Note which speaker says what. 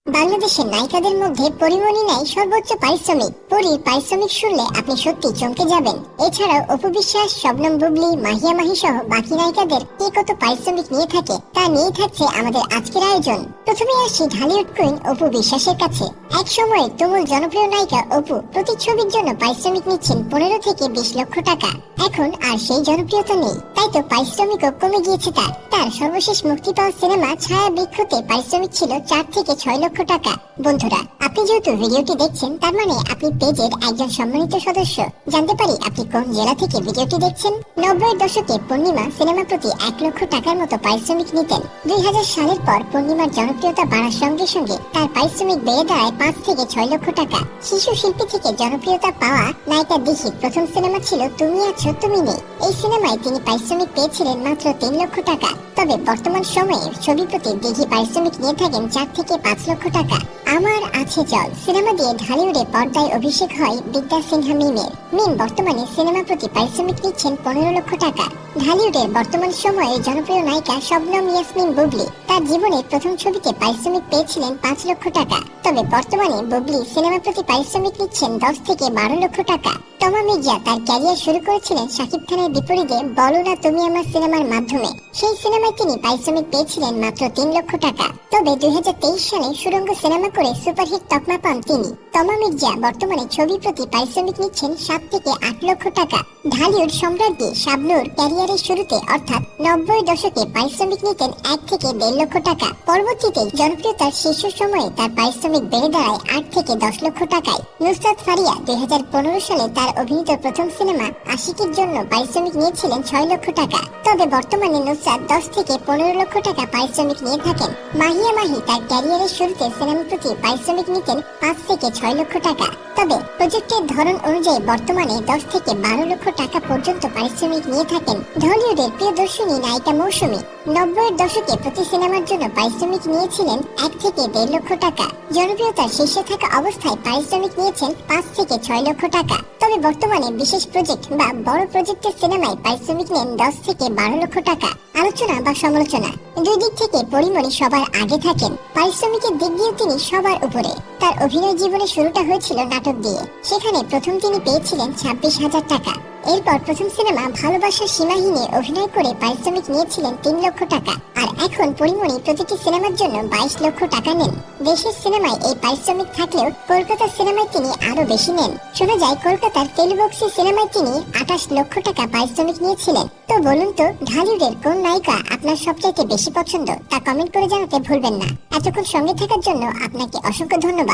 Speaker 1: বাংলাদেশের নায়িকাদের মধ্যে পরিমণি নাই সর্বোচ্চ পারিশ্রমিক। পরীর পারিশ্রমিক শুনলে আপনি সত্যি চমকে যাবেন। এছাড়াও অপু বিশ্বাস, শবনম বুবলি, মাহিয়া মাহি সহ বাকি নায়িকাদের কে কত পারিশ্রমিক নিয়ে থাকে তা নিয়ে থাকছে আমাদের আজকের আয়োজন। প্রথমে আসি ঢালিউড কুইন অপু বিশ্বাসের কাছে। এক সময় তুমুল জনপ্রিয় নায়িকা অপু প্রতি ছবির জন্য পারিশ্রমিক নিচ্ছেন 15 থেকে 20 লক্ষ টাকা। এখন আর সেই জনপ্রিয়তা নেই, তাই তো পারিশ্রমিকও কমে গিয়েছে তার সর্বশেষ মুক্তি পাওয়া সিনেমা ছায়া বৃক্ষতে পারিশ্রমিক ছিল 4 থেকে 6 লক্ষ টাকা। বন্ধুরা, আপনি যেহেতু ভিডিওটি দেখছেন তার মানে আপনি পেজের একজন সম্মানিত সদস্য। জানতে পারি আপনি কোন জেলা থেকে ভিডিওটি দেখছেন। 90-এর দশকে পূর্ণিমা সিনেমা প্রতি 1 লক্ষ টাকার মতো পারিশ্রমিক নিতেন। 2000 সালের পর পূর্ণিমার জনপ্রিয়তা বাড়ার সঙ্গে সঙ্গে তার পারিশ্রমিক বেড়ে দাঁড়ায় 5 থেকে 6 লক্ষ টাকা। শিশু শিল্পী থেকে জনপ্রিয়তা পাওয়া নায়িকা দিঘির প্রথম সিনেমা ছিল তুমি আছো তুমি নেই। এই সিনেমায় তিনি পারিশ্রমিক পেয়েছিলেন মাত্র 3 লক্ষ টাকা। তবে বর্তমান সময়ে ছবি প্রতি দিঘি পারিশ্রমিক নিয়ে থাকেন 4 থেকে 5 লক্ষ টাকা। আমার আছে জল সিনেমা দিয়ে ঢালিউডে পর্দায় অভিষেক হয় বিদ্যা সিনহা মিমের। মিম বর্তমানে সিনেমা প্রতি পারিশ্রমিক নিচ্ছেন 15 লক্ষ টাকা। ঢালিউডের বর্তমান সময়ে জনপ্রিয় নায়িকা শবনম ইয়াসমিন বুবলি তার জীবনের প্রথম ছবিতে পারিশ্রমিক পেয়েছিলেন 5 লক্ষ টাকা। তবে বর্তমানে বুবলি সিনেমা প্রতি পারিশ্রমিক নিচ্ছেন 10 থেকে 12 লক্ষ টাকা। তমা মির্জা তার ক্যারিয়ার শুরু করেছিলেন শাকিব খানের বিপরীতে বলো না তুমি আমার সিনেমার মাধ্যমে। সেই সিনেমায় তিনি পারিশ্রমিক পেয়েছিলেন মাত্র 3 লক্ষ টাকা। তবে 2023 সালে সুরঙ্গ সিনেমা করে সুপারহিট তকমা পান তিনি। তমা মির্জা বর্তমানে ছবি প্রতি পারিশ্রমিক নিচ্ছেন 7 থেকে 8 লক্ষ টাকা। ঢালিউড সম্রাজ্ঞী শাবনূর ক্যারিয়ারের শুরুতে অর্থাৎ 90-এর দশকে পারিশ্রমিক নিতেন 1 থেকে 1.5 লক্ষ টাকা। পরবর্তীতে জনপ্রিয়তার শীর্ষ সময়ে তার পারিশ্রমিক বেড়ে দাঁড়ায় 8 থেকে 10 লক্ষ টাকায়। নুসরাত ফারিয়া 2015 সালে তার অভিনীত প্রথম সিনেমা আশিকের জন্য পারিশ্রমিক নিয়েছিলেন 6 লক্ষ টাকা। তবে বর্তমানে নুসরাত 10 থেকে 15 লক্ষ টাকা পারিশ্রমিক নিয়ে থাকেন। মাহিয়া মাহি তার ক্যারিয়ারের শুরুতে সিনেমা প্রতি পারিশ্রমিক নিতেন 5 থেকে 6 লক্ষ টাকা। তবে প্রজেক্টের ধরন অনুযায়ী বর্তমানে 10 থেকে 12 লক্ষ টাকা পর্যন্ত পারিশ্রমিক নিয়ে থাকেন। ঢালিউডের প্রিয়দর্শিনী নায়িকা মৌসুমী 90-এর দশকে প্রতি সিনেমার জন্য পারিশ্রমিক নিয়েছিলেন 1 থেকে 1.5 লক্ষ টাকা। জনপ্রিয়তার শীর্ষে থাকা অবস্থায় পারিশ্রমিক নিয়েছেন 5 থেকে 6 লক্ষ টাকা। তবে বর্তমানে বিশেষ প্রজেক্ট বা বড় প্রজেক্টের সিনেমায় পারিশ্রমিক নেন 10 থেকে 12 লক্ষ টাকা। আলোচনা বা সমালোচনা, দুই দিক থেকে পরিমণি সবার আগে থাকেন। পারিশ্রমিকের দিক দিয়ে তিনি সবার উপরে। তার অভিনয় জীবনের শুরুটা হয়েছিল নাটক দিয়ে। সেখানে প্রথম তিনি পেয়েছিলেন 26,000 টাকা। এরপর প্রথম সিনেমা ভালোবাসার সীমাহীনে অভিনয় করে পারিশ্রমিক নিয়েছিলেন 3 লক্ষ টাকা। আর এখন পরিমণি প্রতিটি সিনেমার জন্য 22 লক্ষ টাকা নেন। দেশের সিনেমায় এই পারিশ্রমিক থাকলেও কলকাতার সিনেমায় তিনি আরো বেশি নেন। শোনা যায় কলকাতার তেলুবক্সি সিনেমায় তিনি 28 লক্ষ টাকা পারিশ্রমিক নিয়েছিলেন। তো বলুন তো ঢালিউডের কোন নায়িকা আপনার সবচাইতে বেশি পছন্দ তা কমেন্ট করে জানাতে ভুলবেন না। এতক্ষণ সঙ্গে থাকার জন্য আপনাকে অসংখ্য ধন্যবাদ।